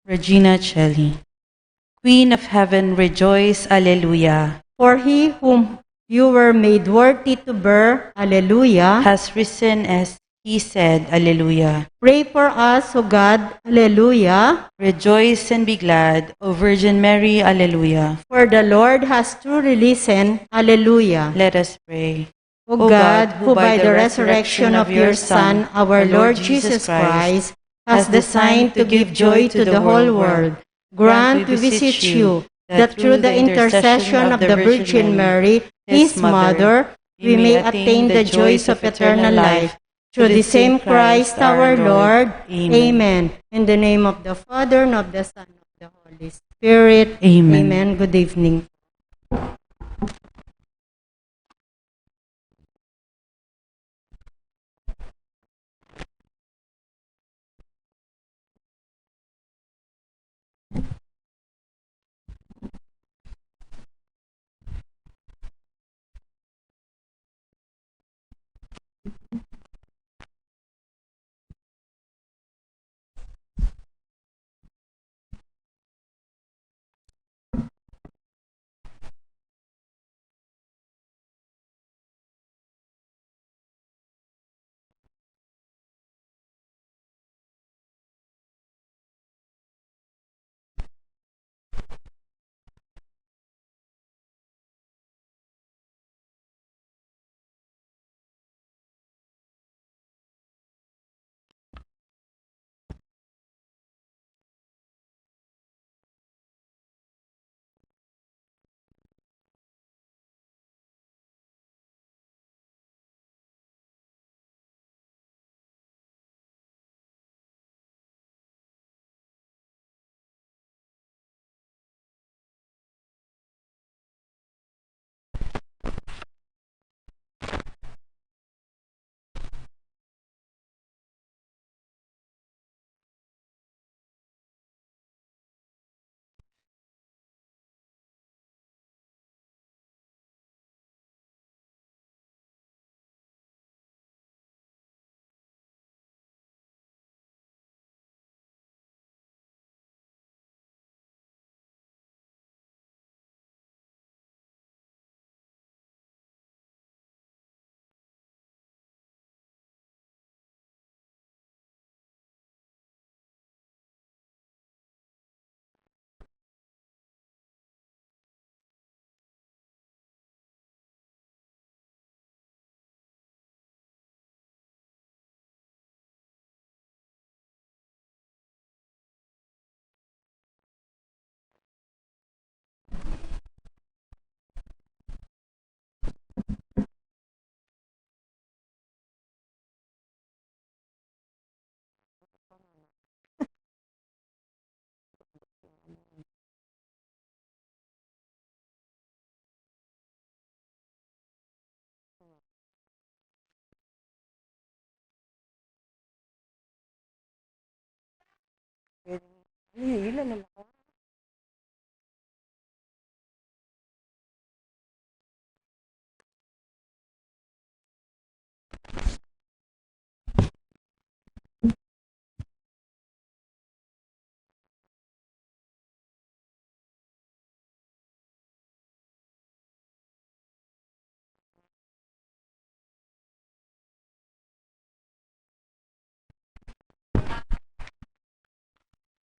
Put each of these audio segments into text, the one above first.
Regina Celli. Queen of Heaven, rejoice, Alleluia, For he whom you were made worthy to bear, Alleluia, has risen as he said, Alleluia. pray for us, O God, Alleluia. Rejoice and be glad, O Virgin Mary, Alleluia. For the Lord has truly risen, Alleluia. Let us pray. O God, who by the resurrection of your Son, our Lord Jesus Christ, has designed to give joy to the whole world, grant, we beseech you, that through the intercession of the Virgin Mary, his mother, we may attain the joys of eternal life. Through the same Christ our Lord. Amen. In the name of the Father, and of the Son, and of the Holy Spirit. Amen. Amen. Good evening.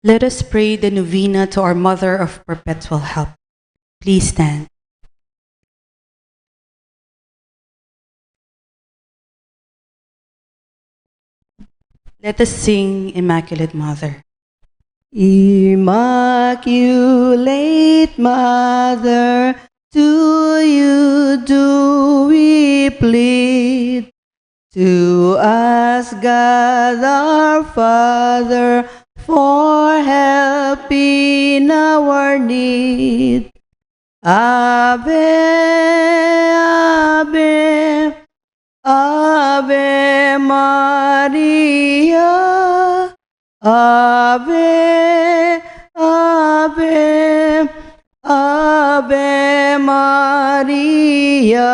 Let us pray the novena to our Mother of Perpetual Help. Please stand. Let us sing Immaculate Mother. Immaculate Mother, to you do we plead. To us, God our Father, for help in our need. Ave, Ave, Ave Maria. Ave, Ave, Ave Maria.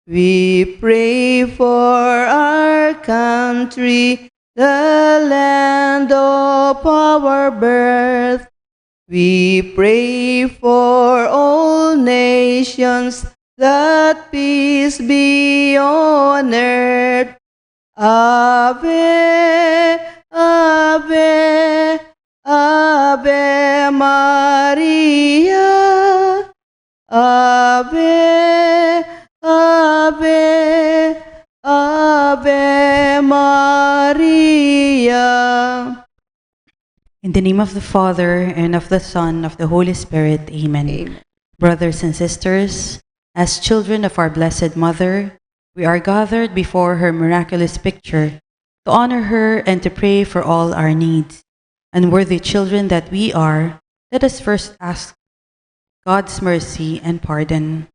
We pray for our country, the land of our birth. We pray for all nations, that peace be on earth. Ave, Ave, Ave Maria. Ave, Ave, Ave Maria. In the name of the Father, and of the Son, and of the Holy Spirit. Amen. Amen. Brothers and sisters, as children of our Blessed Mother, we are gathered before her miraculous picture to honor her and to pray for all our needs. Unworthy children that we are, let us first ask God's mercy and pardon.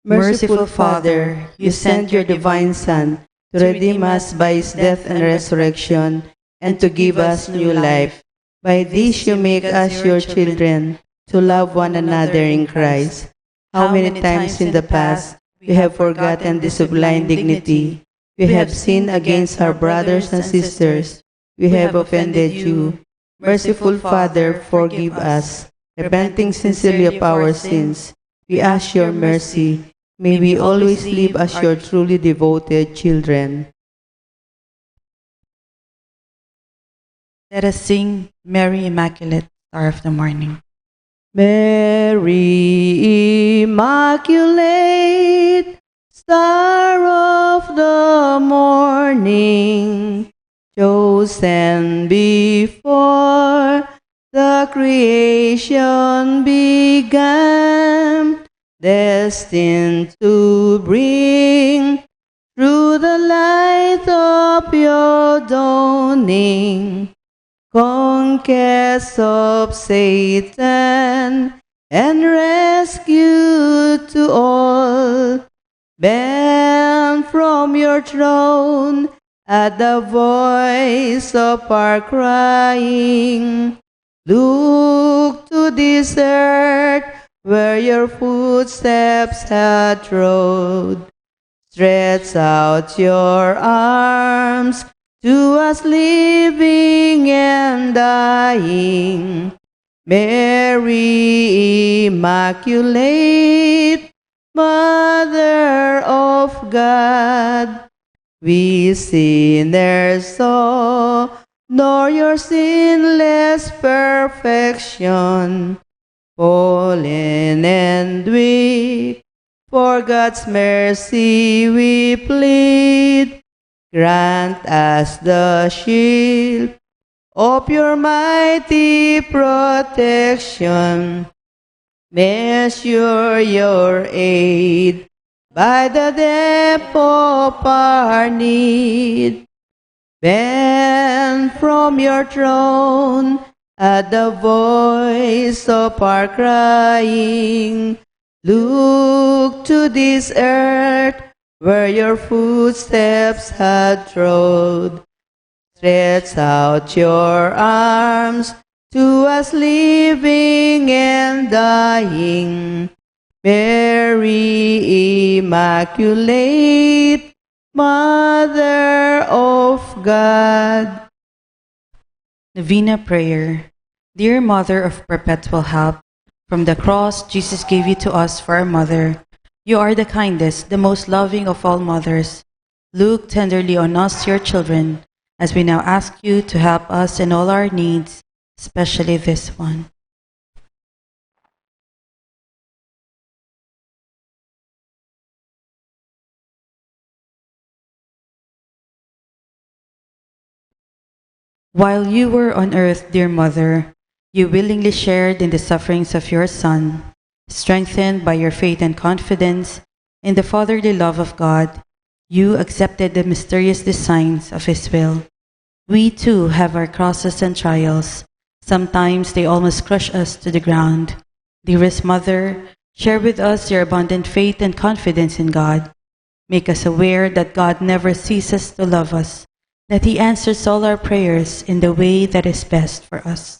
Merciful Father, you sent your divine Son to redeem us by his death and resurrection, and to give us new life. By this you make us your children, to love one another in Christ. How many times in the past we have forgotten this sublime dignity. We have sinned against our brothers and sisters. We have offended you. Merciful Father, forgive us. Repenting sincerely of our sins, we ask your mercy. May we always live as your truly devoted children. Let us sing Mary Immaculate, Star of the Morning. Mary Immaculate, Star of the morning, chosen before the creation began, destined to bring through the light of your dawning conquest of Satan and rescue to all. Bend from your throne at the voice of our crying. Look to this earth where your footsteps had trod. Stretch out your arms to us living and dying. Mary Immaculate, Mother of God, we sinners saw nor your sinless perfection, fallen and weak. For God's mercy we plead. Grant us the shield of your mighty protection. Measure your aid by the depth of our need. Bend from your throne at the voice of our crying. Look to this earth where your footsteps had trod. Stretch out your arms to us living and dying. Mary Immaculate, Mother of God. Novena Prayer. Dear Mother of Perpetual Help, from the cross Jesus gave you to us for our mother. You are the kindest, the most loving of all mothers. Look tenderly on us, your children, as we now ask you to help us in all our needs, especially this one. While you were on earth, dear Mother, you willingly shared in the sufferings of your Son. Strengthened by your faith and confidence in the fatherly love of God, you accepted the mysterious designs of His will. We too have our crosses and trials. Sometimes they almost crush us to the ground. Dearest Mother, share with us your abundant faith and confidence in God. Make us aware that God never ceases to love us, that He answers all our prayers in the way that is best for us.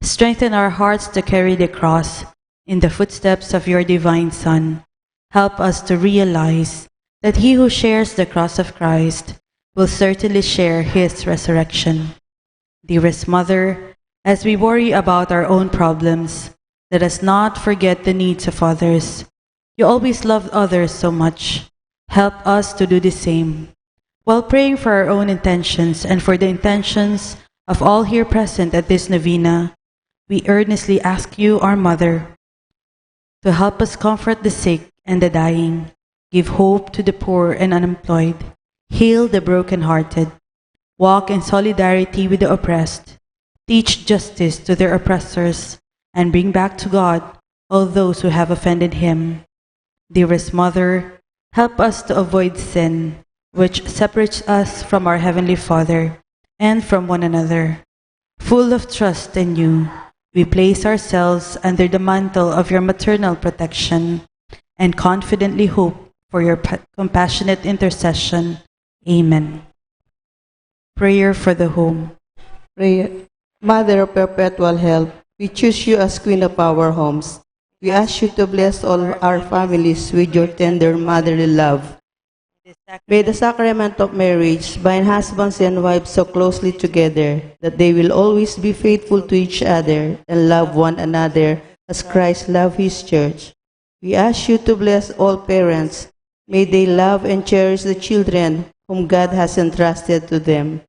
Strengthen our hearts to carry the cross in the footsteps of your divine Son. Help us to realize that he who shares the cross of Christ will certainly share his resurrection. Dearest Mother, as we worry about our own problems, let us not forget the needs of others. You always loved others so much. Help us to do the same. While praying for our own intentions and for the intentions of all here present at this novena, we earnestly ask you, our Mother, to help us comfort the sick and the dying, give hope to the poor and unemployed, heal the brokenhearted, walk in solidarity with the oppressed, teach justice to their oppressors, and bring back to God all those who have offended Him. Dearest Mother, help us to avoid sin, which separates us from our Heavenly Father and from one another. Full of trust in you, we place ourselves under the mantle of your maternal protection and confidently hope for your compassionate intercession. Amen. Prayer for the home. Prayer. Mother of perpetual help, we choose you as Queen of our homes. We ask you to bless all our families with your tender motherly love. May the sacrament of marriage bind husbands and wives so closely together that they will always be faithful to each other and love one another as Christ loved His church. We ask you to bless all parents. May they love and cherish the children whom God has entrusted to them.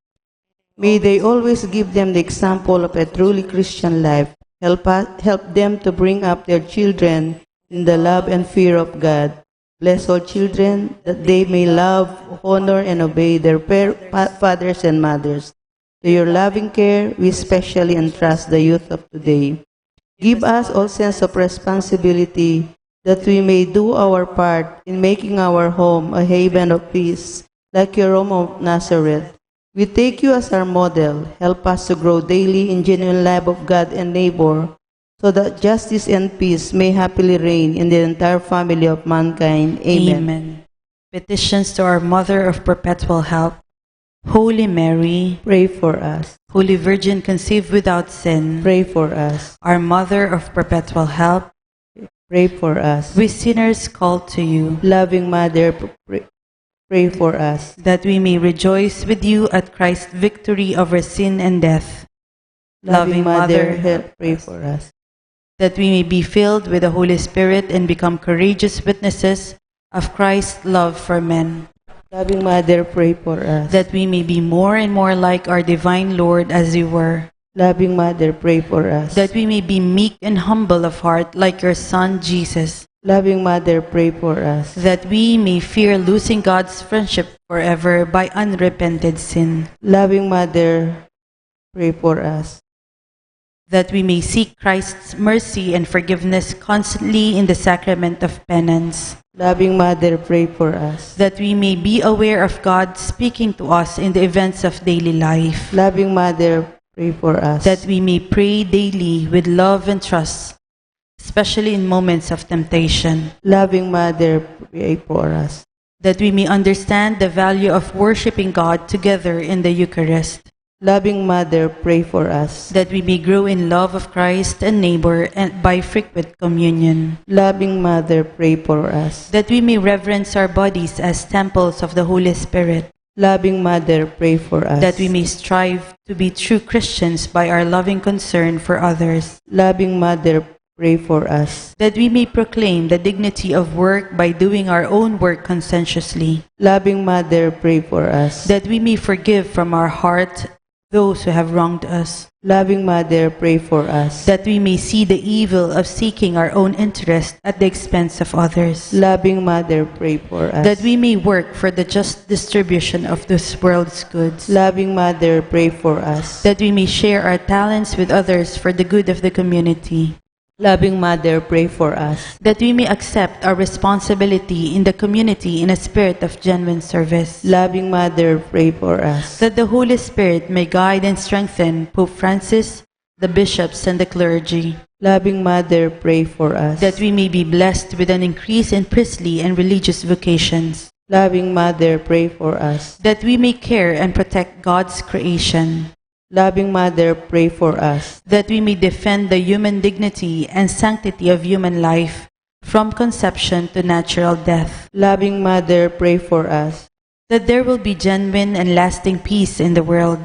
May they always give them the example of a truly Christian life. Help them to bring up their children in the love and fear of God. Bless all children that they may love, honor, and obey their fathers and mothers. To your loving care, we especially entrust the youth of today. Give us all sense of responsibility that we may do our part in making our home a haven of peace, like your Rome of Nazareth. We take you as our model. Help us to grow daily in genuine love of God and neighbor, so that justice and peace may happily reign in the entire family of mankind. Amen. Amen. Petitions to our Mother of Perpetual Help. Holy Mary, Pray for us. Holy Virgin conceived without sin, Pray for us. our Mother of Perpetual Help, Pray for us. we sinners call to you, Loving Mother, pray for us. that we may rejoice with you at Christ's victory over sin and death. Loving Mother, pray for us. That we may be filled with the Holy Spirit and become courageous witnesses of Christ's love for men. Loving Mother, pray for us. That we may be more and more like our divine Lord as you were. Loving Mother, pray for us. That we may be meek and humble of heart like your Son Jesus. Loving Mother, pray for us. That we may fear losing God's friendship forever by unrepented sin. Loving Mother, pray for us. That we may seek Christ's mercy and forgiveness constantly in the sacrament of penance. Loving Mother, pray for us. That we may be aware of God speaking to us in the events of daily life. Loving Mother, pray for us. That we may pray daily with love and trust, especially in moments of temptation. Loving Mother, pray for us. That we may understand the value of worshiping God together in the Eucharist. Loving Mother, pray for us. That we may grow in love of Christ and neighbor and by frequent communion. Loving Mother, pray for us. That we may reverence our bodies as temples of the Holy Spirit. Loving Mother, pray for us. That we may strive to be true Christians by our loving concern for others. Loving Mother, pray for us. That we may proclaim the dignity of work by doing our own work conscientiously. Loving Mother, pray for us. That we may forgive from our heart those who have wronged us. Loving Mother, pray for us. That we may see the evil of seeking our own interest at the expense of others. Loving Mother, pray for us. That we may work for the just distribution of this world's goods. Loving Mother, pray for us. That we may share our talents with others for the good of the community. Loving Mother, pray for us. That we may accept our responsibility in the community in a spirit of genuine service. Loving Mother, pray for us. That the Holy Spirit may guide and strengthen Pope Francis, the bishops, and the clergy. Loving Mother, pray for us. That we may be blessed with an increase in priestly and religious vocations. Loving Mother, pray for us. That we may care and protect God's creation. Loving Mother, pray for us. That we may defend the human dignity and sanctity of human life from conception to natural death. Loving Mother, pray for us. that there will be genuine and lasting peace in the world,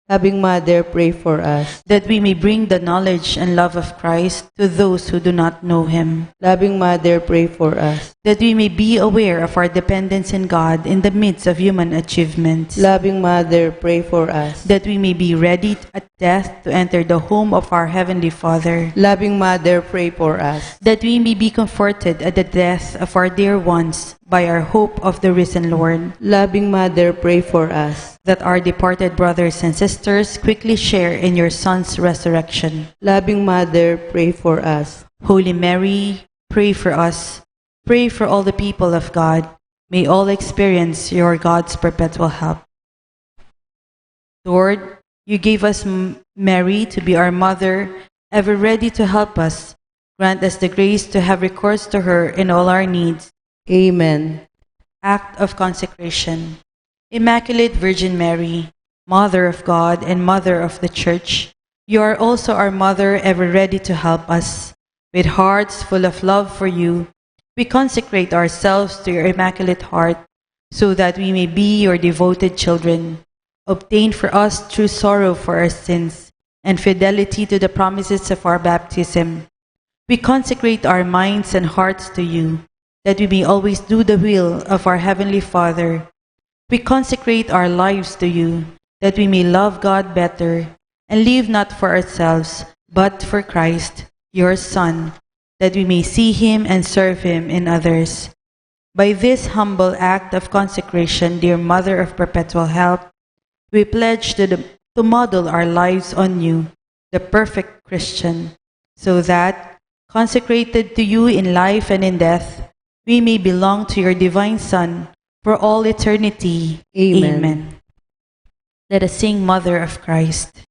Loving Mother, pray for us. that we may bring the knowledge and love of Christ to those who do not know him, Loving Mother, pray for us. that we may be aware of our dependence in God in the midst of human achievements, Loving Mother, pray for us. that we may be ready at death to enter the home of our Heavenly Father, Loving Mother, pray for us. that we may be comforted at the death of our dear ones by our hope of the risen Lord, Loving Mother, pray for us. that our departed brothers and sisters quickly share in your Son's resurrection. Loving Mother, pray for us. Holy Mary, pray for us. Pray for all the people of God. May all experience your God's perpetual help. Lord, you gave us Mary to be our mother, ever ready to help us. Grant us the grace to have recourse to her in all our needs. Amen. Act of consecration. Immaculate Virgin Mary, Mother of God and Mother of the Church, you are also our Mother, ever ready to help us. With hearts full of love for you, we consecrate ourselves to your Immaculate Heart, so that we may be your devoted children. Obtain for us true sorrow for our sins and fidelity to the promises of our baptism. We consecrate our minds and hearts to you, that we may always do the will of our Heavenly Father. We consecrate our lives to you, that we may love God better and live not for ourselves, but for Christ, your Son, that we may see him and serve him in others. By this humble act of consecration, dear Mother of Perpetual Help, we pledge to model our lives on you, the perfect Christian, so that, consecrated to you in life and in death, we may belong to your divine Son for all eternity. Amen. Let us sing Mother of Christ.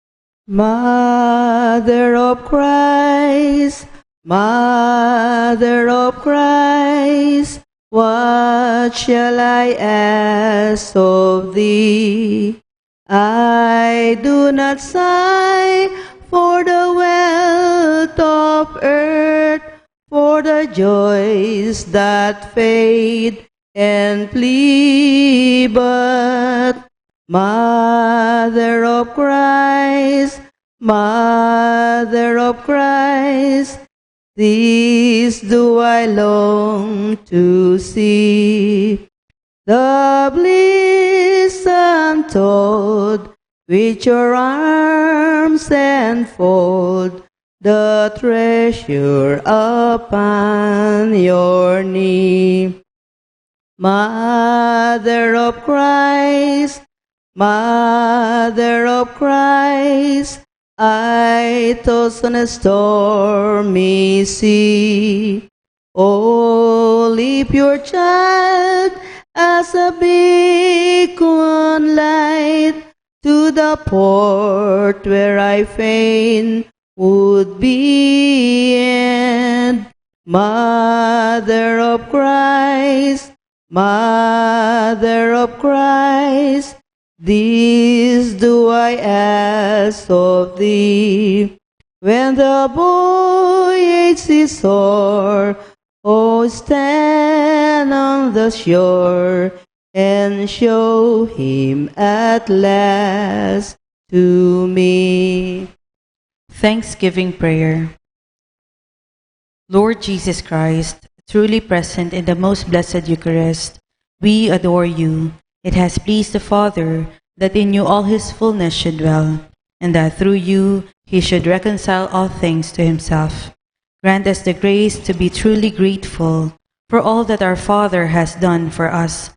Mother of Christ, Mother of Christ, what shall I ask of thee? I do not sigh for the wealth of earth, for the joys that fade and flee, but Mother of Christ, Mother of Christ, this do I long to see. The bliss untold which your arms enfold, the treasure upon your knee. Mother of Christ, Mother of Christ, I toss on a stormy sea. Oh, leave your child as a beacon light to the port where I fain would be. And Mother of Christ, Mother of Christ, this do I ask of thee. When the voyage is o'er, oh, stand on the shore and show him at last to me. Thanksgiving Prayer. Lord Jesus Christ, truly present in the most blessed Eucharist, we adore you. It has pleased the Father that in you all his fullness should dwell, and that through you he should reconcile all things to himself. Grant us the grace to be truly grateful for all that our Father has done for us.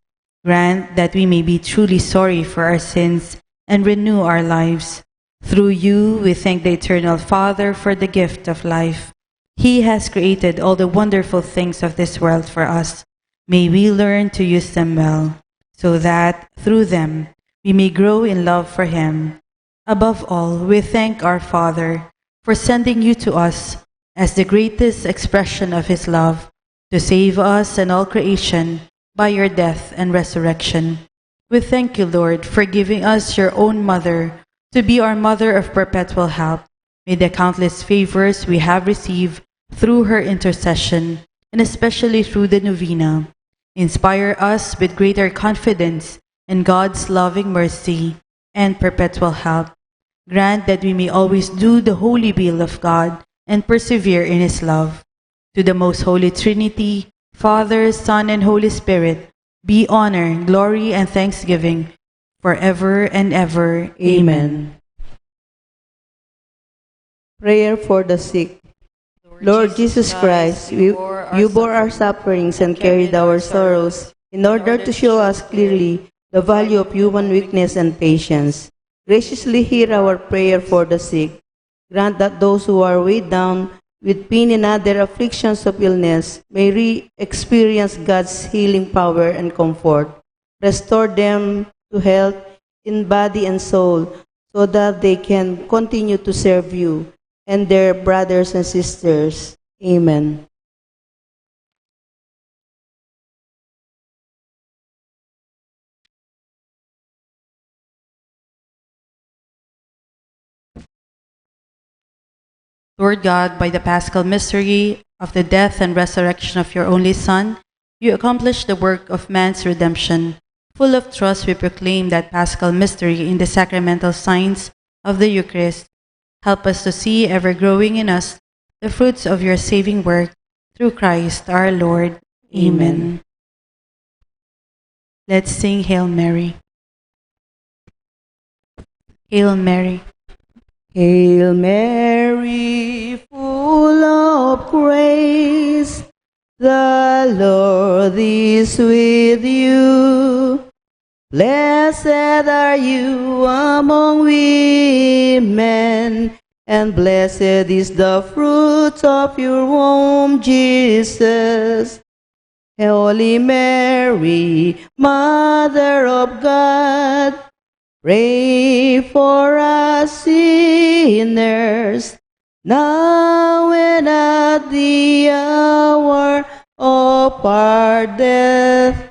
Grant that we may be truly sorry for our sins and renew our lives. Through you, we thank the Eternal Father for the gift of life. He has created all the wonderful things of this world for us. May we learn to use them well, so that, through them, we may grow in love for Him. Above all, we thank our Father for sending you to us as the greatest expression of His love, to save us and all creation by your death and resurrection. We thank you, Lord, for giving us your own mother to be our mother of perpetual help. May the countless favors we have received through her intercession, and especially through the novena, Inspire us with greater confidence in God's loving mercy and perpetual help. Grant that we may always do the holy will of God and persevere in His love. To the most holy Trinity, Father, Son, and Holy Spirit, be honor, glory, and thanksgiving forever and ever. Amen. Prayer for the sick. Lord Jesus Christ, you bore our sufferings and carried our sorrows in order to show us clearly the value of human weakness and patience. Graciously hear our prayer for the sick. Grant that those who are weighed down with pain and other afflictions of illness may re-experience God's healing power and comfort. Restore them to health in body and soul so that they can continue to serve you and their brothers and sisters. Amen. Lord God, by the paschal mystery of the death and resurrection of your only Son, you accomplished the work of man's redemption. Full of trust, we proclaim that paschal mystery in the sacramental signs of the Eucharist. Help us to see ever growing in us the fruits of your saving work through Christ our Lord. Amen. Let's sing Hail Mary. Hail Mary. Hail Mary, full of grace, the Lord is with you. Blessed are you among women, and blessed is the fruit of your womb, Jesus. Holy Mary, Mother of God, pray for us sinners, now and at the hour of our death.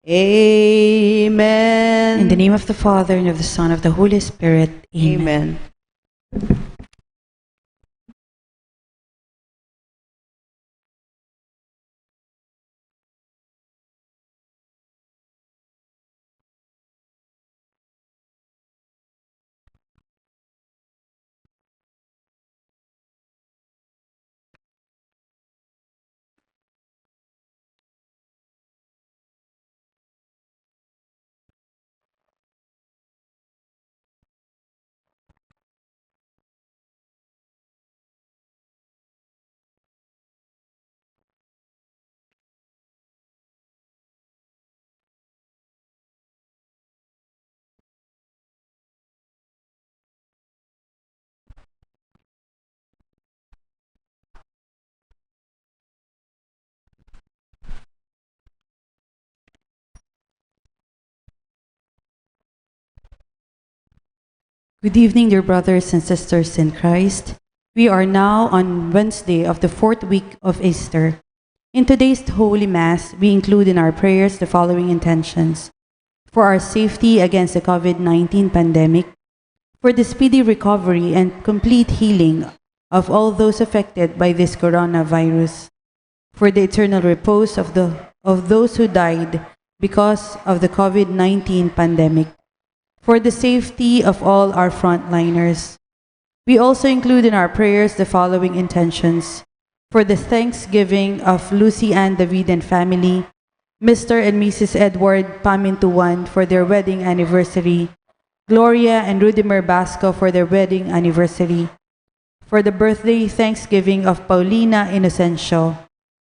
Amen. In the name of the Father, and of the Son, and of the Holy Spirit. Amen. Amen. Good evening, dear brothers and sisters in Christ. We are now on Wednesday of the fourth week of Easter. In today's Holy Mass, we include in our prayers the following intentions: for our safety against the COVID-19 pandemic, for the speedy recovery and complete healing of all those affected by this coronavirus, for the eternal repose of those who died because of the COVID-19 pandemic, for the safety of all our frontliners. We also include in our prayers the following intentions: for the thanksgiving of Lucy Ann David and family, Mr. and Mrs. Edward Pamintuan for their wedding anniversary, Gloria and Rudimer Basco for their wedding anniversary, for the birthday thanksgiving of Paulina Inocencio,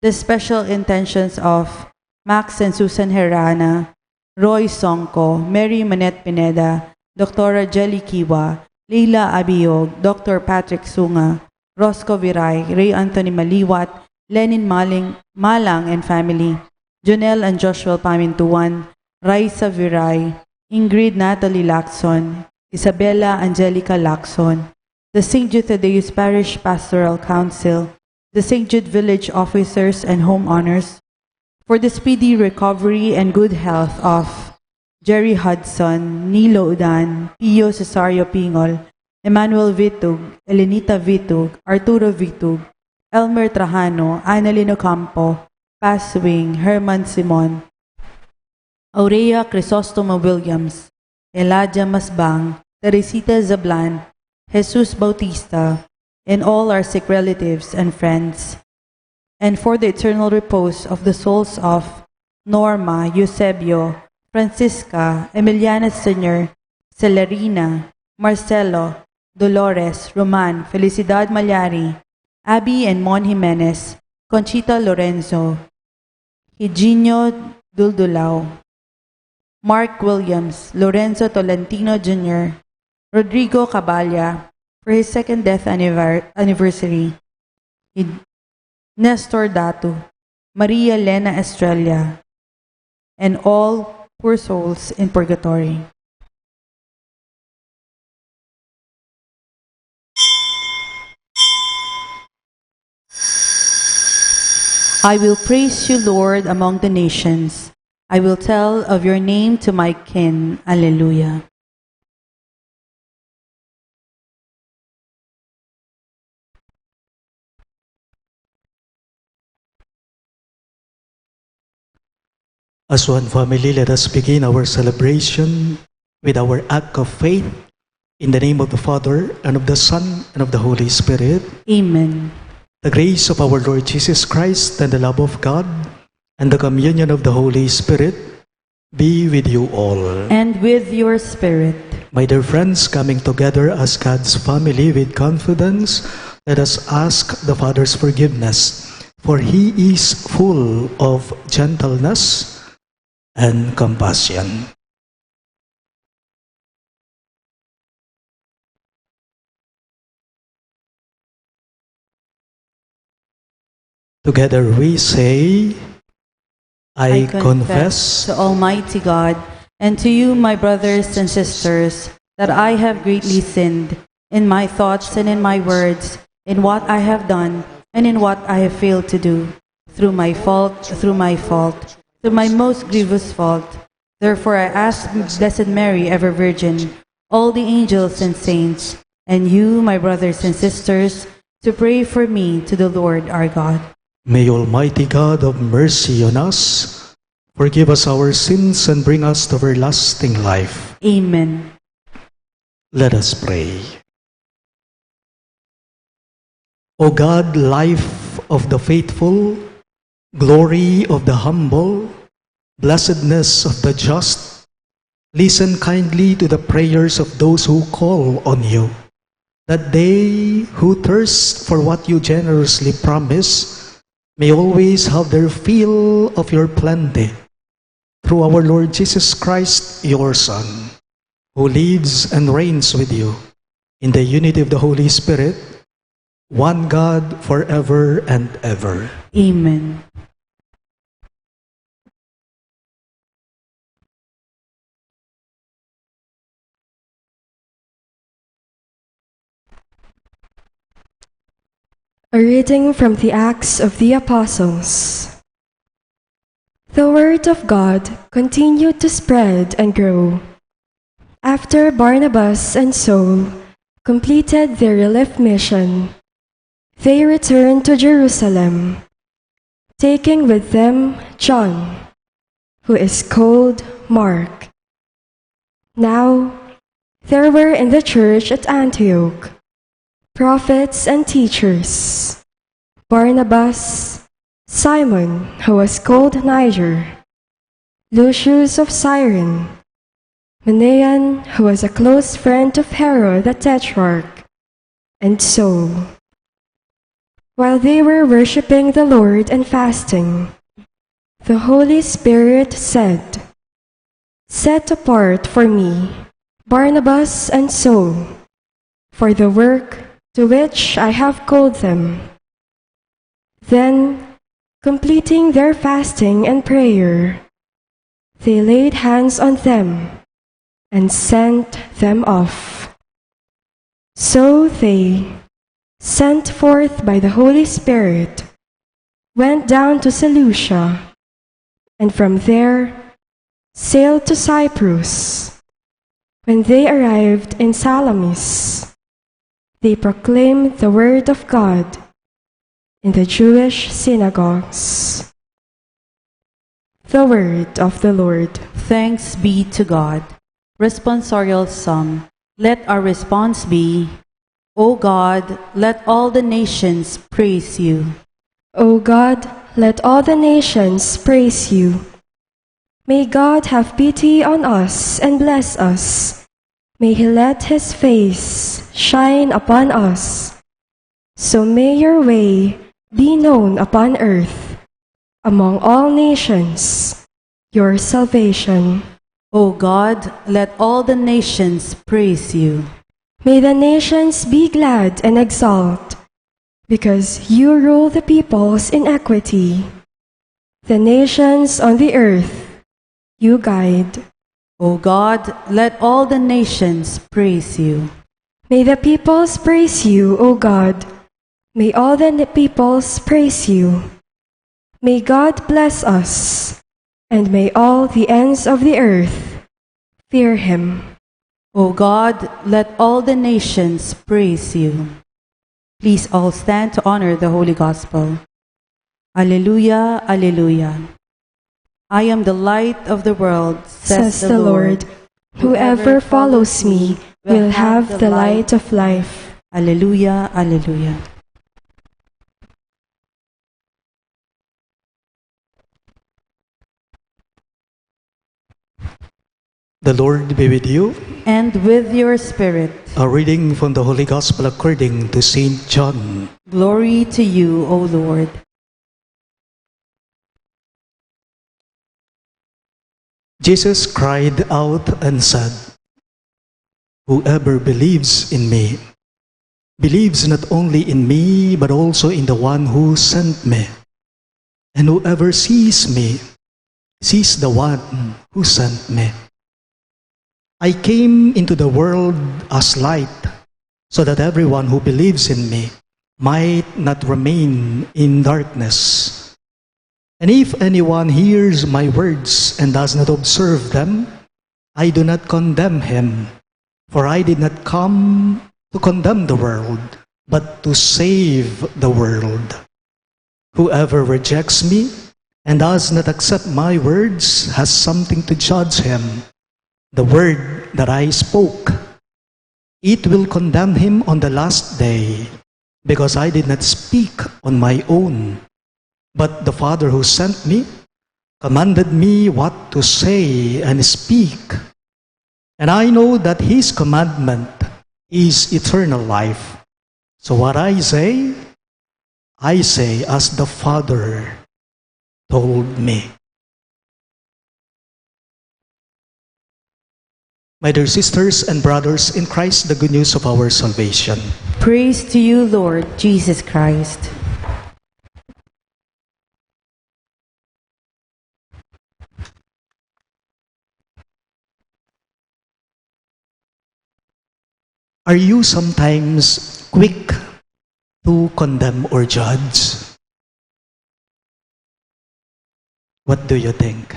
the special intentions of Max and Susan Herrana, Roy Songko, Mary Manette Pineda, Dr. Jelly Kiwa, Leila Abiyog, Dr. Patrick Sunga, Roscoe Viray, Ray Anthony Maliwat, Lenin Malang and family, Jonel and Joshua Pamintuan, Raisa Viray, Ingrid Natalie Lacson, Isabella Angelica Lacson, the St. Jude Thaddeus Parish Pastoral Council, the St. Jude Village officers and homeowners, for the speedy recovery and good health of Jerry Hudson, Nilo Udan, Pio Cesario Pingol, Emmanuel Vitug, Elenita Vitug, Arturo Vitug, Elmer Trajano, Annalyn Ocampo, Paswing, Herman Simon, Aurea Crisostomo Williams, Eladia Masbang, Teresita Zablan, Jesus Bautista, and all our sick relatives and friends, and for the eternal repose of the souls of Norma, Eusebio, Francisca, Emiliana Sr., Celerina, Marcelo, Dolores, Roman, Felicidad Malyari, Abby and Mon Jimenez, Conchita Lorenzo, Eugenio Duldulao, Mark Williams, Lorenzo Tolentino Jr., Rodrigo Caballa, for his second death anniversary, Nestor Datu, Maria Lena Estrella, and all poor souls in purgatory. I will praise you, Lord, among the nations. I will tell of your name to my kin. Alleluia. As one family, let us begin our celebration with our act of faith in the name of the Father, and of the Son, and of the Holy Spirit. Amen. The grace of our Lord Jesus Christ, and the love of God, and the communion of the Holy Spirit be with you all. And with your spirit. My dear friends, coming together as God's family with confidence, let us ask the Father's forgiveness, for He is full of gentleness and compassion. Together we say, I confess to Almighty God and to you, my brothers and sisters, that I have greatly sinned in my thoughts and in my words, in what I have done and in what I have failed to do, through my most grievous fault. Therefore I ask Blessed Mary, ever Virgin, all the angels and saints, and you, my brothers and sisters, to pray for me to the Lord our God. May Almighty God have mercy on us, forgive us our sins, and bring us to everlasting life. Amen. Let us pray. O God, life of the faithful, glory of the humble, blessedness of the just, listen kindly to the prayers of those who call on you, that they who thirst for what you generously promise may always have their fill of your plenty. Through our Lord Jesus Christ, your Son, who lives and reigns with you in the unity of the Holy Spirit, one God, forever and ever. Amen. A reading from the Acts of the Apostles. The word of God continued to spread and grow. After Barnabas and Saul completed their relief mission, they returned to Jerusalem, taking with them John, who is called Mark. Now there were in the church at Antioch prophets and teachers: Barnabas, Simon, who was called Niger, Lucius of Cyrene, Manaen, who was a close friend of Herod the Tetrarch, and Saul. While they were worshiping the Lord and fasting, the Holy Spirit said, "Set apart for me Barnabas and Saul for the work to which I have called them." Then, completing their fasting and prayer, they laid hands on them and sent them off. So they, sent forth by the Holy Spirit, went down to Seleucia, and from there sailed to Cyprus. When they arrived in Salamis, they proclaimed the word of God in the Jewish synagogues. The word of the Lord. Thanks be to God. Responsorial Psalm. Let our response be, O God, let all the nations praise you. O God, let all the nations praise you. May God have pity on us and bless us. May he let his face shine upon us. So may your way be known upon earth, among all nations, your salvation. O God, let all the nations praise you. May the nations be glad and exult, because you rule the peoples in equity. The nations on the earth you guide. O God, let all the nations praise you. May the peoples praise you, O God. May all the peoples praise you. May God bless us, and may all the ends of the earth fear him. O God, let all the nations praise you. Please all stand to honor the Holy Gospel. Alleluia, alleluia. I am the light of the world, Says the Lord. Whoever follows me will have the light of life. Alleluia, alleluia. The Lord be with you. And with your spirit, A reading from the Holy Gospel according to St. John. glory to you, O Lord. Jesus cried out and said, Whoever believes in me, believes not only in me, but also in the one who sent me. And whoever sees me, sees the one who sent me. I came into the world as light, so that everyone who believes in me might not remain in darkness. And if anyone hears my words and does not observe them, I do not condemn him, for I did not come to condemn the world, but to save the world. Whoever rejects me and does not accept my words has something to judge him. The word that I spoke, it will condemn him on the last day, because I did not speak on my own, but the Father who sent me commanded me what to say and speak. And I know that his commandment is eternal life. So what I say as the Father told me. My dear sisters and brothers in Christ, the good news of our salvation. Praise to you, Lord Jesus Christ. Are you sometimes quick to condemn or judge? What do you think?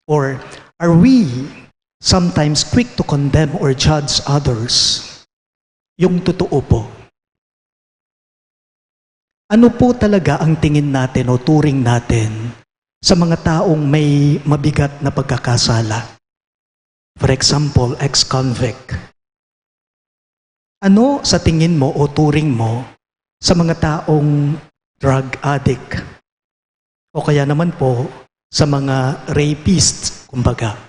Or are we sometimes quick to condemn or judge others? Yung totoo po. Ano po talaga ang tingin natin o turing natin sa mga taong may mabigat na pagkakasala? For example, ex-convict. Ano sa tingin mo o turing mo sa mga taong drug addict? O kaya naman po sa mga rapists, kumbaga.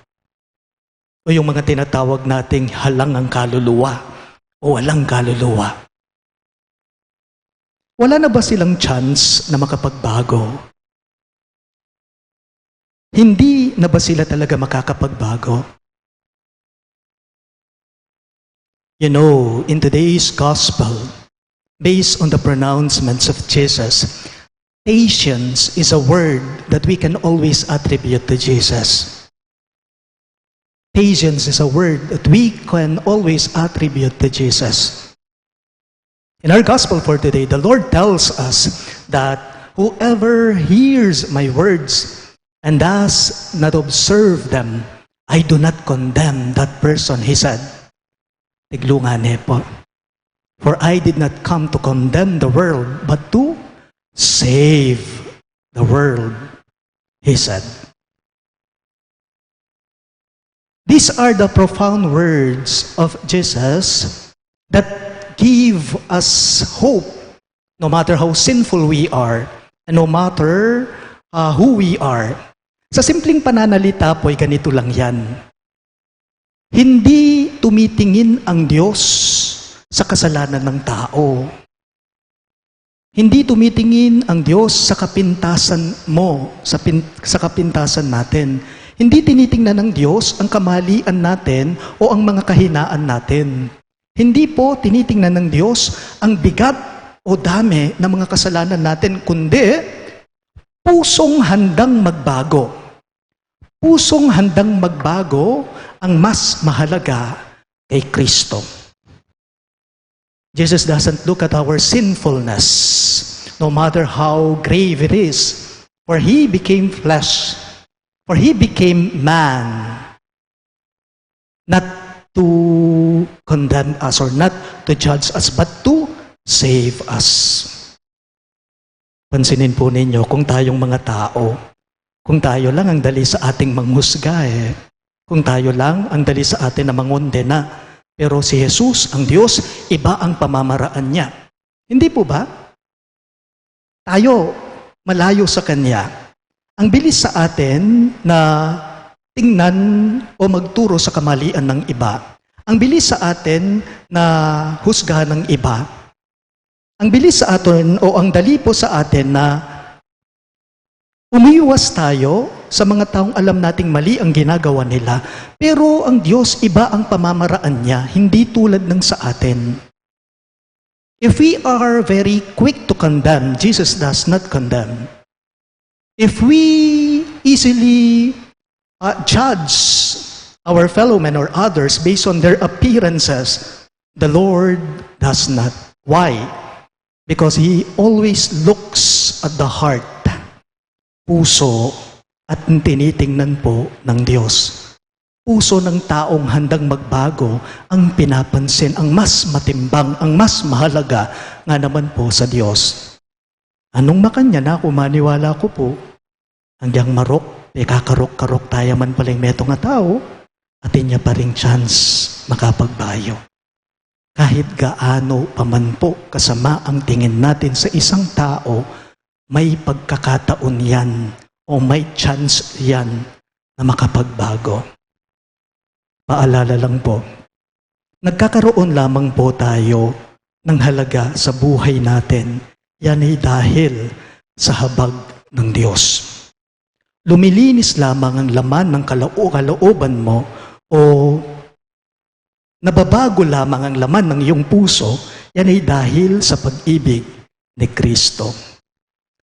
O yung mga tinatawag nating halang ang kaluluwa o walang kaluluwa. Wala na ba silang chance na makapagbago? Hindi na ba sila talaga makakapagbago? You know, in today's gospel, based on the pronouncements of Jesus, patience is a word that we can always attribute to Jesus. Patience is a word that we can always attribute to Jesus. In our gospel for today, the Lord tells us that whoever hears my words and does not observe them, I do not condemn that person, he said. Tiglungan po. For I did not come to condemn the world, but to save the world, he said. These are the profound words of Jesus that give us hope, no matter how sinful we are, and no matter who we are. Sa simpleng pananalita po ay ganito lang yan. Hindi tumitingin ang Diyos sa kasalanan ng tao. Hindi tumitingin ang Diyos sa kapintasan mo, sa kapintasan natin. Hindi tinitingnan ng Diyos ang kamalian natin o ang mga kahinaan natin. Hindi po tinitingnan ng Diyos ang bigat o dami ng mga kasalanan natin, kundi pusong handang magbago. Pusong handang magbago ang mas mahalaga kay Kristo. Jesus doesn't look at our sinfulness, no matter how grave it is, for He became flesh, for He became man, not to condemn us or not to judge us, but to save us. Pansinin po ninyo, kung tayong mga tao, kung tayo lang ang dali sa ating manghusga kung tayo lang ang dali sa atin na mangondena, pero si Jesus, ang Diyos, iba ang pamamaraan niya. Hindi po ba? Tayo, malayo sa Kanya. Ang bilis sa atin na tingnan o magturo sa kamalian ng iba. Ang bilis sa atin na husgahan ng iba. Ang bilis sa atin o ang dali po sa atin na umiiwas tayo sa mga taong alam nating mali ang ginagawa nila, pero ang Diyos, iba ang pamamaraan niya, hindi tulad ng sa atin. If we are very quick to condemn, Jesus does not condemn. If we easily judge our fellow men or others based on their appearances, the Lord does not. Why? Because He always looks at the heart, puso, at tinitingnan po ng Diyos. Puso ng taong handang magbago ang pinapansin, ang mas matimbang, ang mas mahalaga nga naman po sa Diyos. Anong makanya na kung maniwala ko po, hanggang marok, kakarok-karok tayo man paling meto nga tao, at inya pa ring chance makapagbayo. Kahit gaano pa man po kasama ang tingin natin sa isang tao, may pagkakataon yan o may chance yan na makapagbago. Paalala lang po, nagkakaroon lamang po tayo ng halaga sa buhay natin, yan ay dahil sa habag ng Diyos. Lumilinis lamang ang laman ng kalooban mo o nababago lamang ang laman ng iyong puso, yan ay dahil sa pag-ibig ni Kristo.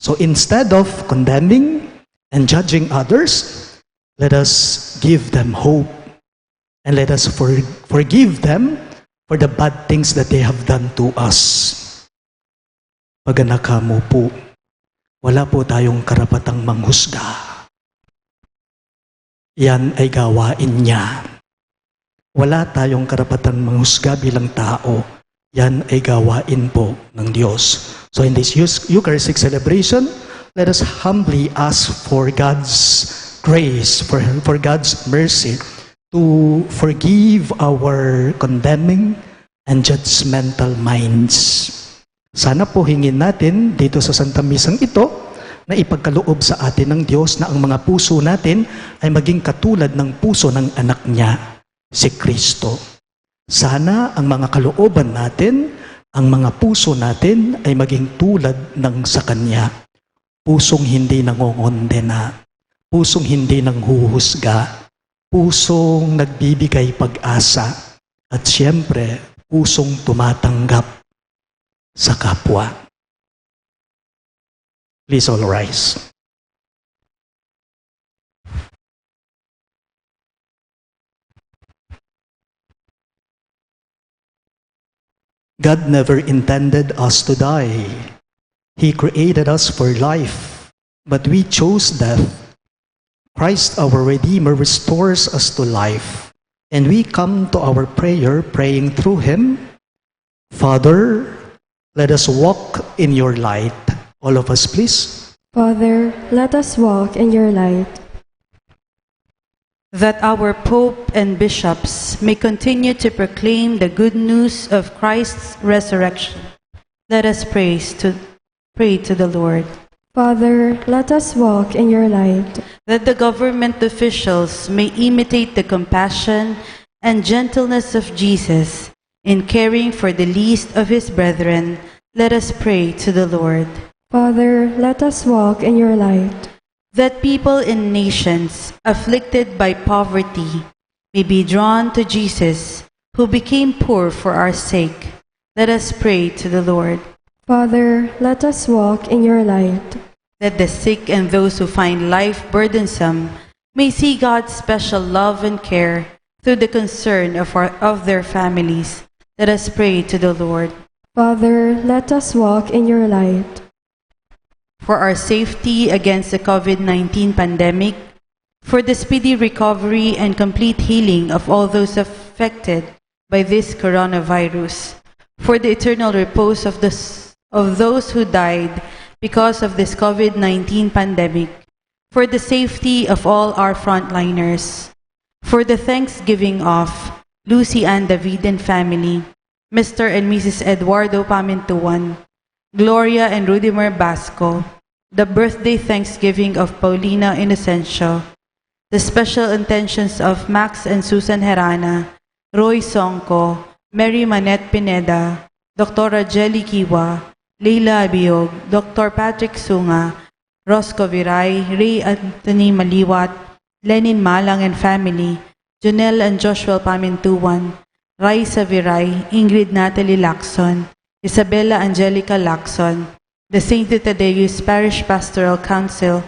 So instead of condemning and judging others, let us give them hope and let us forgive them for the bad things that they have done to us. Pag nakamo po, wala po tayong karapatang manghusga. Yan ay gawain niya. Wala tayong karapatang manghusga bilang tao. Yan ay gawain po ng Diyos. So in this Eucharistic celebration, let us humbly ask for God's grace, for God's mercy to forgive our condemning and judgmental minds. Sana po hingin natin dito sa Santa Misang ito na ipagkaloob sa atin ng Diyos na ang mga puso natin ay maging katulad ng puso ng anak niya, si Kristo. Sana ang mga kalooban natin, ang mga puso natin ay maging tulad ng sa Kanya. Pusong hindi nangongondena, pusong hindi nanghuhusga, pusong nagbibigay pag-asa, at siyempre, pusong tumatanggap sa kapwa. Please all rise. God never intended us to die. He created us for life, but we chose death. Christ, our Redeemer, restores us to life, and we come to our prayer praying through Him. Father, let us walk in your light. All of us, please. Father, let us walk in your light. that our Pope and bishops may continue to proclaim the good news of Christ's resurrection. Let us pray to the Lord. Father, let us walk in your light. That the government officials may imitate the compassion and gentleness of Jesus in caring for the least of his brethren. Let us pray to the Lord. Father, let us walk in your light. That people in nations afflicted by poverty may be drawn to Jesus, who became poor for our sake. Let us pray to the Lord. Father, let us walk in your light. That the sick and those who find life burdensome may see God's special love and care through the concern of their families. Let us pray to the Lord. Father, let us walk in your light. For our safety against the COVID-19 pandemic, for the speedy recovery and complete healing of all those affected by this coronavirus, for the eternal repose of those who died because of this COVID-19 pandemic, for the safety of all our frontliners, for the thanksgiving of Lucy Ann David and family, Mr. and Mrs. Eduardo Pamintuan, Gloria and Rudimer Basco, the birthday thanksgiving of Paulina Inocencio, the special intentions of Max and Susan Herana, Roy Songko, Mary Manette Pineda, Dr. Jelly Kiwa, Leila Abiog, Dr. Patrick Sunga, Rosco Viray, Ray Anthony Maliwat, Lenin Malang and family, Junel and Joshua Pamintuan, Raisa Viray, Ingrid Natalie Lacson, Isabella Angelica Lacson, the St. Thaddeus Parish Pastoral Council,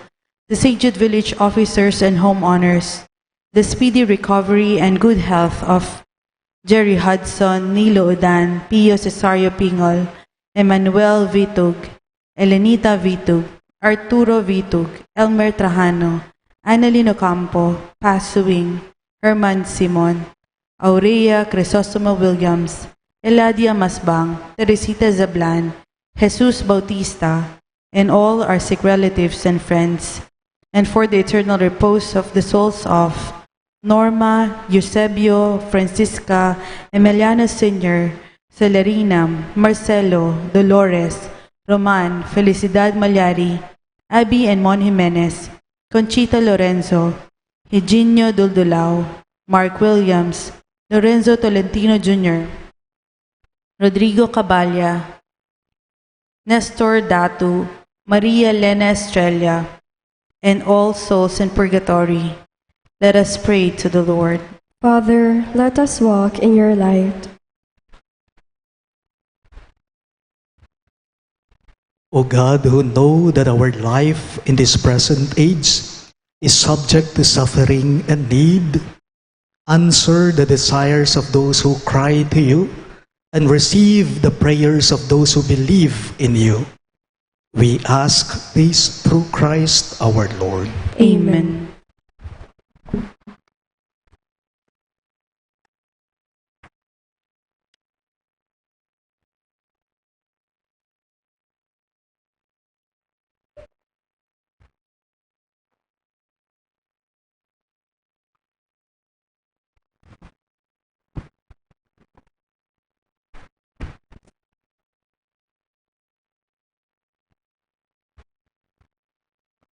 the St. Jude Village officers and homeowners, the speedy recovery and good health of Jerry Hudson, Nilo Udan, Pio Cesario Pingol, Emmanuel Vitug, Elenita Vitug, Arturo Vitug, Elmer Trajano, Annalyn Ocampo, Pasuing, Herman Simon, Aurea Crisostomo Williams, Eladia Masbang, Teresita Zablan, Jesus Bautista, and all our sick relatives and friends, and for the eternal repose of the souls of Norma, Eusebio, Francisca, Emiliano Sr., Celerina, Marcelo, Dolores, Roman, Felicidad Malyari, Abby and Mon Jimenez, Conchita Lorenzo, Eugenio Duldulao, Mark Williams, Lorenzo Tolentino Jr., Rodrigo Caballa, Nestor Datu, Maria Lena Estrella, and all souls in purgatory. Let us pray to the Lord. Father, let us walk in your light. O God, who know that our life in this present age is subject to suffering and need, answer the desires of those who cry to you, and receive the prayers of those who believe in you. We ask this through Christ our Lord. Amen.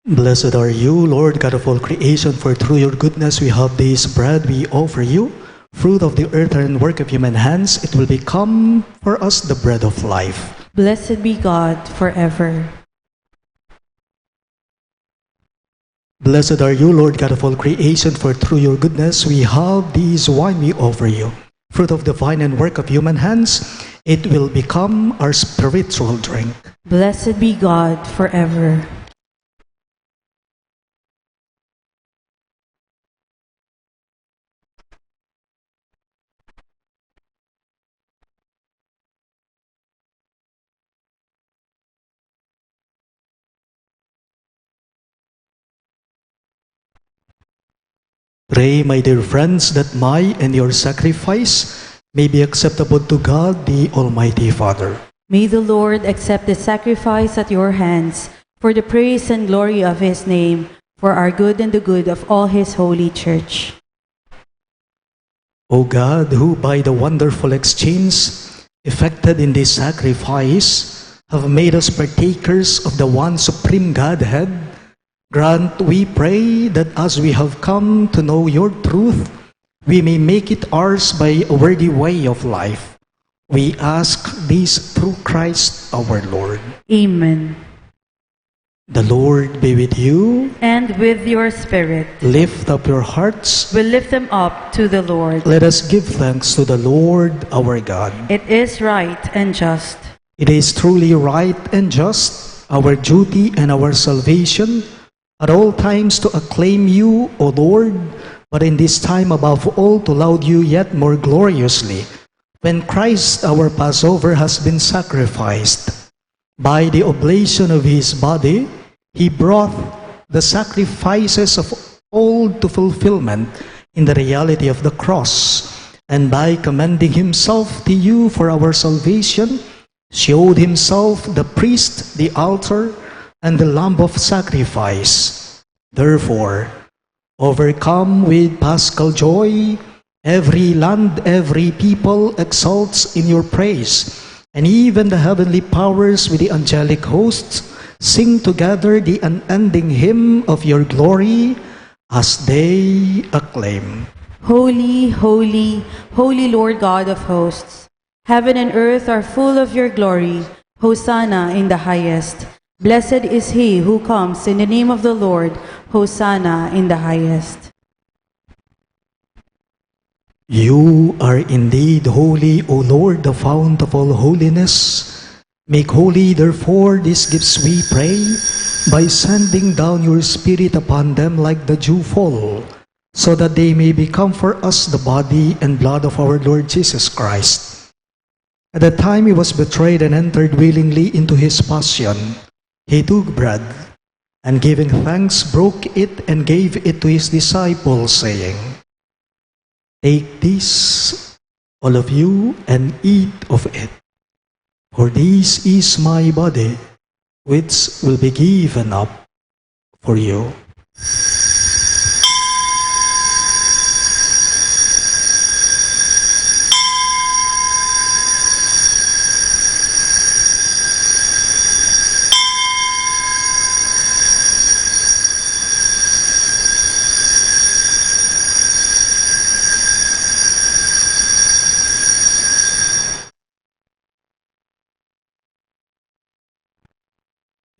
Blessed are you, Lord God of all creation, for through your goodness we have this bread we offer you, fruit of the earth and work of human hands. It will become for us the bread of life. Blessed be God forever. Blessed are you, Lord God of all creation, for through your goodness we have this wine we offer you, fruit of the vine and work of human hands. It will become our spiritual drink. Blessed be God forever. Pray, my dear friends, that my and your sacrifice may be acceptable to God, the Almighty Father. May the Lord accept the sacrifice at your hands for the praise and glory of his name, for our good and the good of all his holy church. O God, who by the wonderful exchange effected in this sacrifice have made us partakers of the one supreme Godhead, grant, we pray, that as we have come to know your truth, we may make it ours by a worthy way of life. We ask this through Christ our Lord. Amen. The Lord be with you. And with your spirit. Lift up your hearts. We lift them up to the Lord. Let us give thanks to the Lord our God. It is right and just. It is truly right and just, our duty and our salvation, at all times to acclaim you, O Lord, but in this time above all to laud you yet more gloriously, when Christ our Passover has been sacrificed. By the oblation of his body, he brought the sacrifices of all to fulfillment in the reality of the cross, and by commending himself to you for our salvation, showed himself the priest, the altar, and the lamb of sacrifice. Therefore, overcome with paschal joy, every land, every people exalts in your praise, and even the heavenly powers with the angelic hosts sing together the unending hymn of your glory as they acclaim. Holy, holy, holy Lord God of hosts, heaven and earth are full of your glory. Hosanna in the highest. Blessed is he who comes in the name of the Lord. Hosanna in the highest. You are indeed holy, O Lord, the fount of all holiness. Make holy, therefore, these gifts, we pray, by sending down your Spirit upon them like the dewfall, so that they may become for us the body and blood of our Lord Jesus Christ. At the time he was betrayed and entered willingly into his passion, he took bread, and giving thanks, broke it and gave it to his disciples, saying, Take this, all of you, and eat of it. For this is my body, which will be given up for you.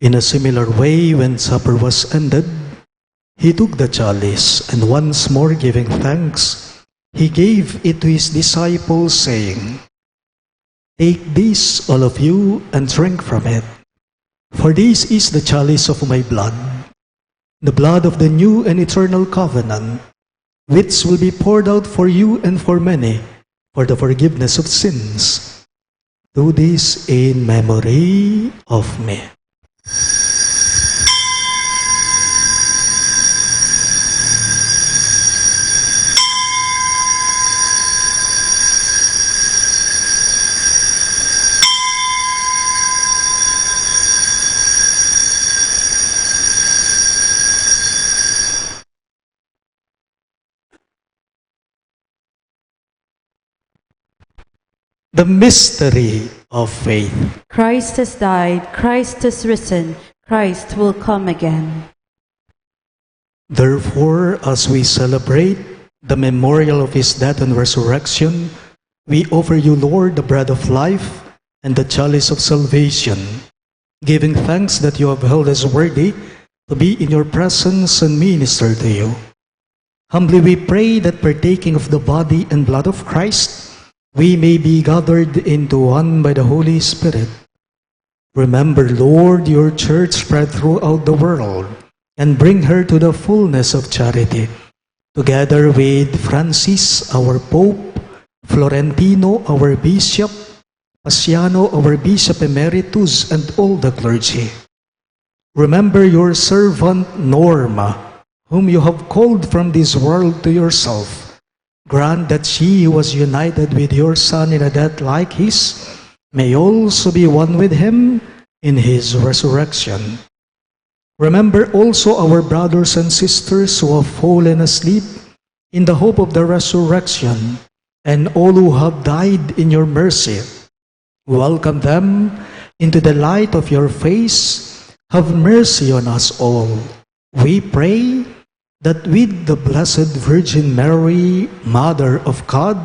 In a similar way, when supper was ended, he took the chalice, and once more giving thanks, he gave it to his disciples, saying, Take this, all of you, and drink from it. For this is the chalice of my blood, the blood of the new and eternal covenant, which will be poured out for you and for many, for the forgiveness of sins. Do this in memory of me. The mystery of faith. Christ has died, Christ has risen, Christ will come again. Therefore, as we celebrate the memorial of his death and resurrection, we offer you, Lord, the bread of life and the chalice of salvation, giving thanks that you have held us worthy to be in your presence and minister to you. Humbly we pray that partaking of the body and blood of Christ, we may be gathered into one by the Holy Spirit. Remember, Lord, your church spread throughout the world, and bring her to the fullness of charity, together with Francis, our Pope, Florentino, our Bishop, Paciano, our Bishop Emeritus, and all the clergy. Remember your servant Norma, whom you have called from this world to yourself. Grant that she who was united with your Son in a death like his may also be one with him in his resurrection. Remember also our brothers and sisters who have fallen asleep in the hope of the resurrection, and all who have died in your mercy. Welcome them into the light of your face. Have mercy on us all. We pray that with the Blessed Virgin Mary, Mother of God,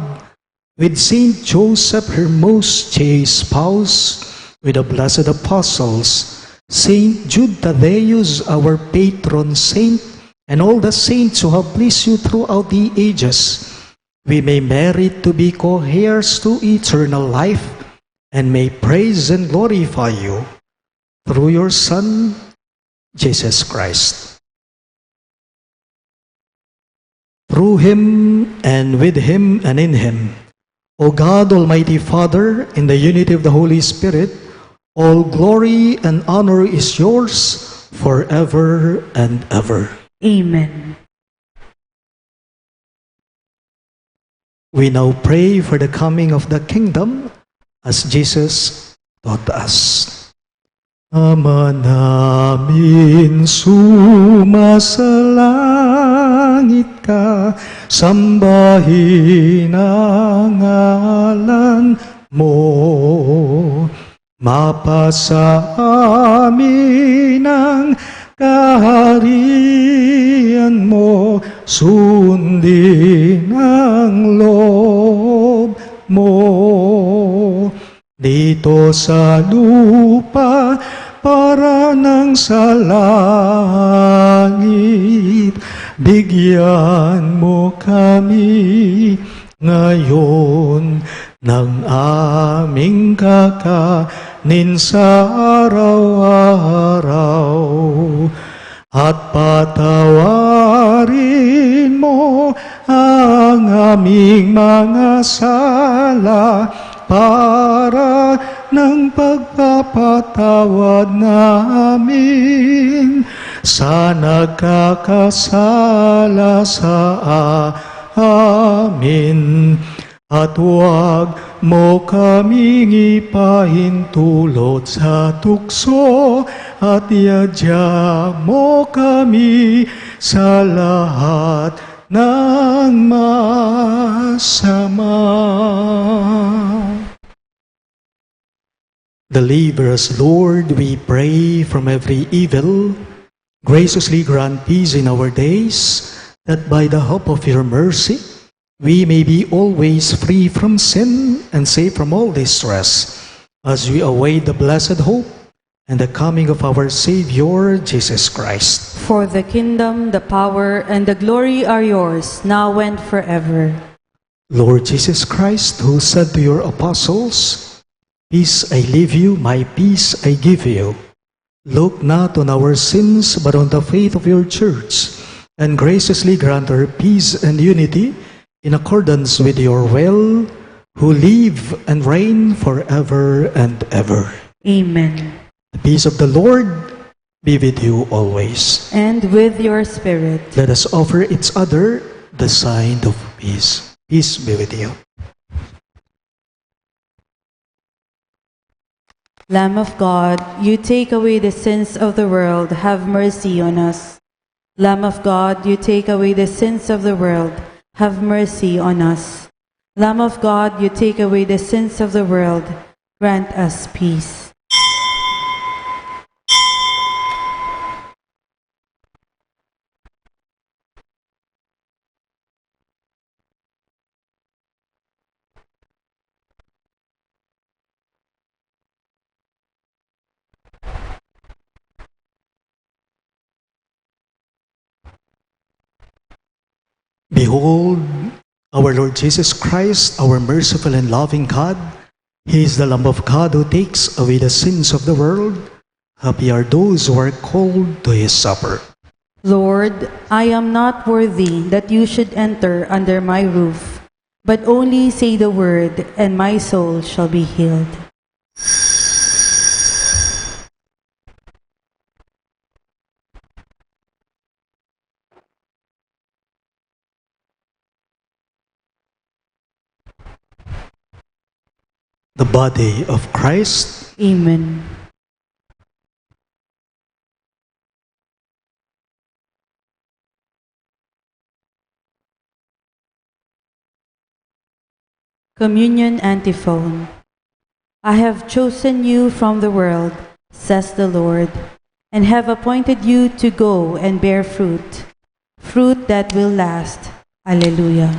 with Saint Joseph, her most chaste spouse, with the blessed apostles, Saint Jude Thaddeus, our patron saint, and all the saints who have pleased you throughout the ages, we may merit to be co-heirs to eternal life, and may praise and glorify you through your Son, Jesus Christ. Through him, and with him, and in him, O God, Almighty Father, in the unity of the Holy Spirit, all glory and honor is yours forever and ever. Amen. We now pray for the coming of the kingdom as Jesus taught us. Ama namin, sumasalangit ka, sambahin ang ngalan mo. Mapasa amin ang kaharian mo, sundin ang loob mo. Dito sa lupa, para nang sa langit, bigyan mo kami ngayon ng aming kakanin sa araw-araw, at patawarin mo ang aming mga sala para ng pagpapatawad namin sa nagkakasala sa amin. At huwag mo kaming ipahintulot sa tukso, at iadya mo kami sa lahat ng masama. Deliver us, Lord, we pray, from every evil. Graciously grant peace in our days, that by the help of your mercy, we may be always free from sin and safe from all distress, as we await the blessed hope and the coming of our Savior, Jesus Christ. For the kingdom, the power, and the glory are yours, now and forever. Lord Jesus Christ, who said to your apostles, "Peace I leave you, my peace I give you," look not on our sins, but on the faith of your church, and graciously grant her peace and unity, in accordance with your will, who live and reign forever and ever. Amen. The peace of the Lord be with you always. And with your spirit. Let us offer each other the sign of peace. Peace be with you. Lamb of God, you take away the sins of the world, have mercy on us. Lamb of God, you take away the sins of the world, have mercy on us. Lamb of God, you take away the sins of the world, grant us peace. Behold, our Lord Jesus Christ, our merciful and loving God. He is the Lamb of God who takes away the sins of the world. Happy are those who are called to his supper. Lord, I am not worthy that you should enter under my roof, but only say the word, and my soul shall be healed. The body of Christ. Amen. Communion Antiphon. I have chosen you from the world, says the Lord, and have appointed you to go and bear fruit, fruit that will last. Alleluia.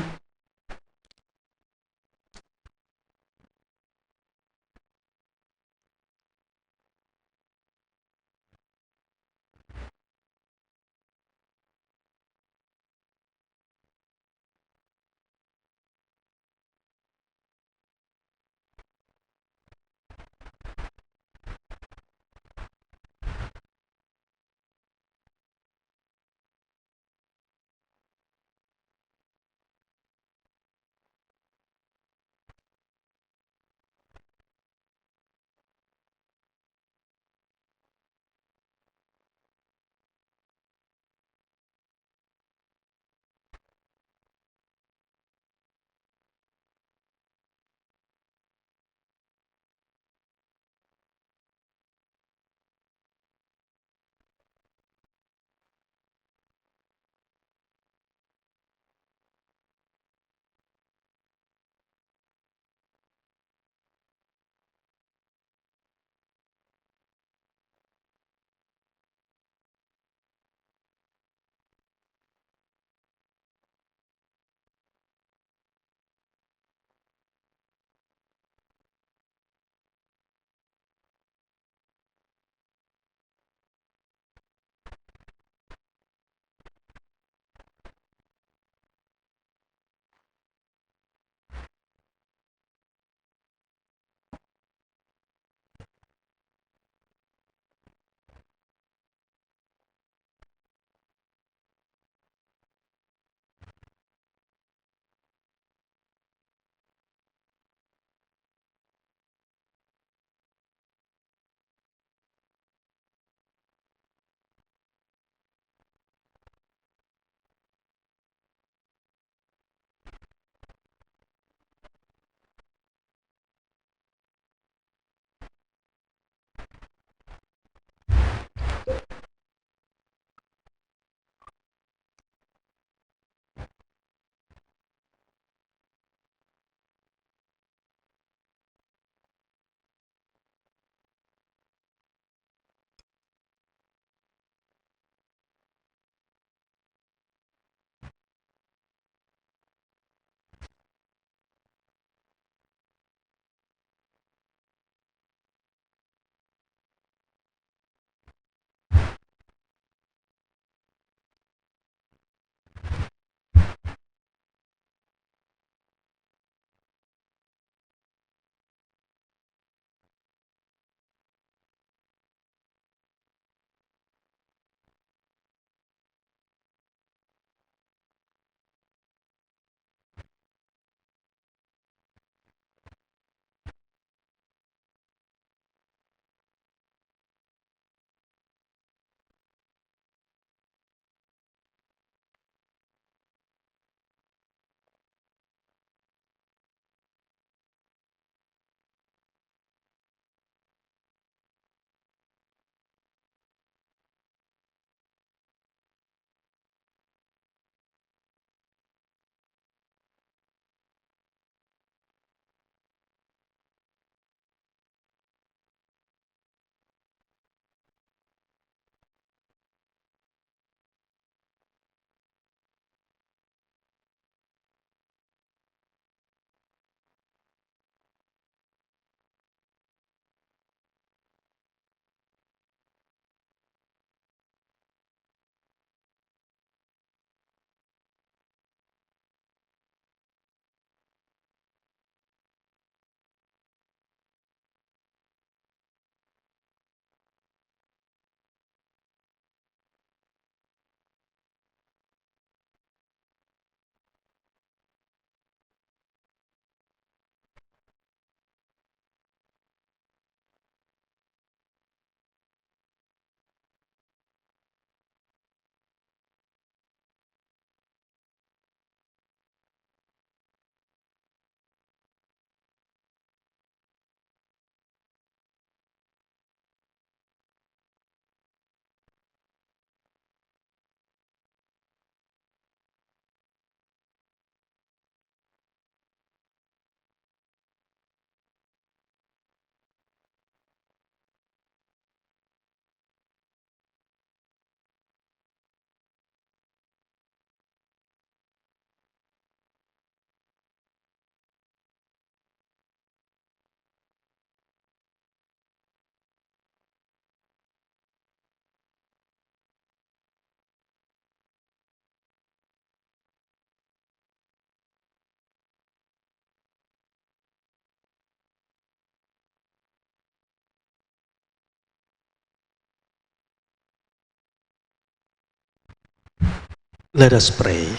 Let us pray.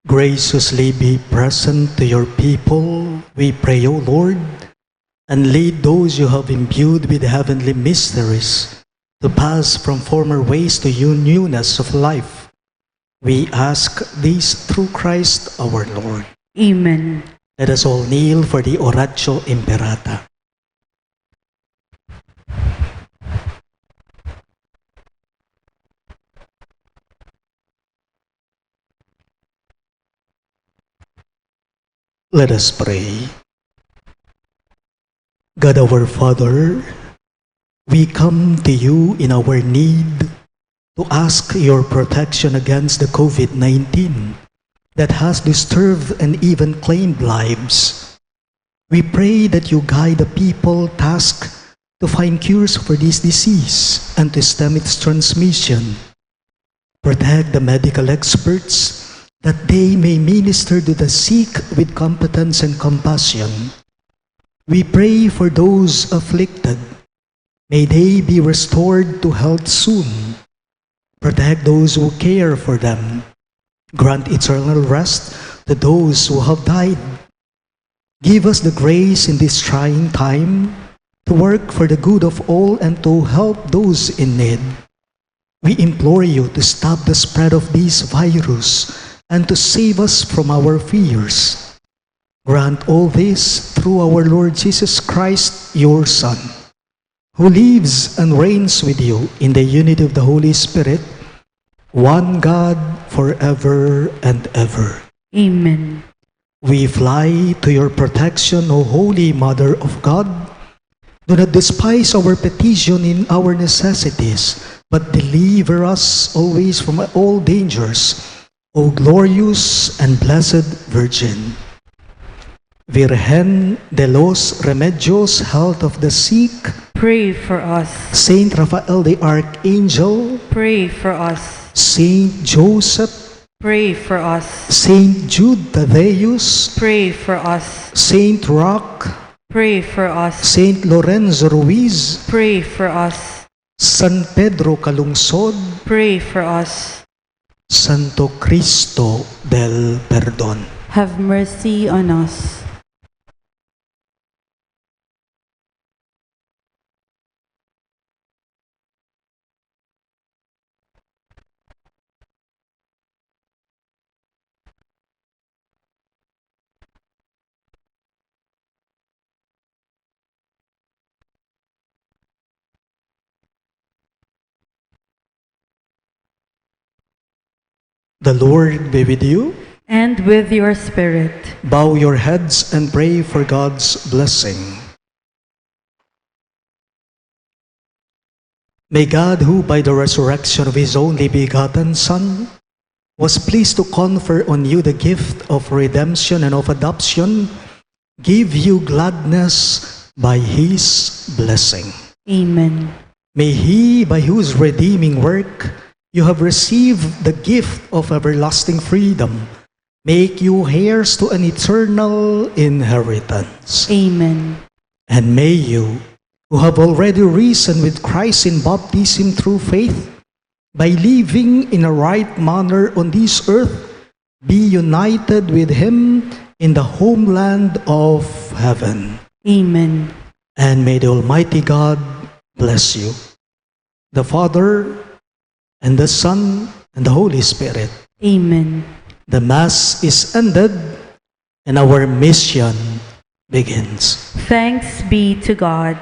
Graciously be present to your people, we pray, O Lord, and lead those you have imbued with heavenly mysteries to pass from former ways to newness of life. We ask this through Christ our Lord. Amen. Let us all kneel for the Oratio Imperata. Let us pray. God our Father, we come to you in our need to ask your protection against the COVID-19 that has disturbed and even claimed lives. We pray that you guide the people tasked to find cures for this disease and to stem its transmission. Protect the medical experts that they may minister to the sick with competence and compassion. We pray for those afflicted. May they be restored to health soon. Protect those who care for them. Grant eternal rest to those who have died. Give us the grace in this trying time to work for the good of all and to help those in need. We implore you to stop the spread of this virus and to save us from our fears. Grant all this through our Lord Jesus Christ, your Son, who lives and reigns with you in the unity of the Holy Spirit, one God, forever and ever. Amen. We fly to your protection, O Holy Mother of God. Do not despise our petition in our necessities, but deliver us always from all dangers, O glorious and blessed Virgin. Virgen de los Remedios, health of the sick, Pray for us. Saint Raphael the Archangel, Pray for us. Saint Joseph, Pray for us. Saint Jude Thaddeus, Pray for us. Saint Roque, Pray for us. Saint Lorenzo Ruiz, Pray for us. San Pedro Calungsod, Pray for us. Santo Cristo del Perdón. Have mercy on us. The Lord be with you. And with your spirit. Bow your heads and pray for God's blessing. May God, who by the resurrection of his only begotten Son, was pleased to confer on you the gift of redemption and of adoption, give you gladness by his blessing. Amen. May he, by whose redeeming work you have received the gift of everlasting freedom, make you heirs to an eternal inheritance. Amen. And may you, who have already risen with Christ in baptism through faith, by living in a right manner on this earth, be united with him in the homeland of heaven. Amen. And may the Almighty God bless you, the Father, and the Son, and the Holy Spirit. Amen. The Mass is ended, and our mission begins. Thanks be to God.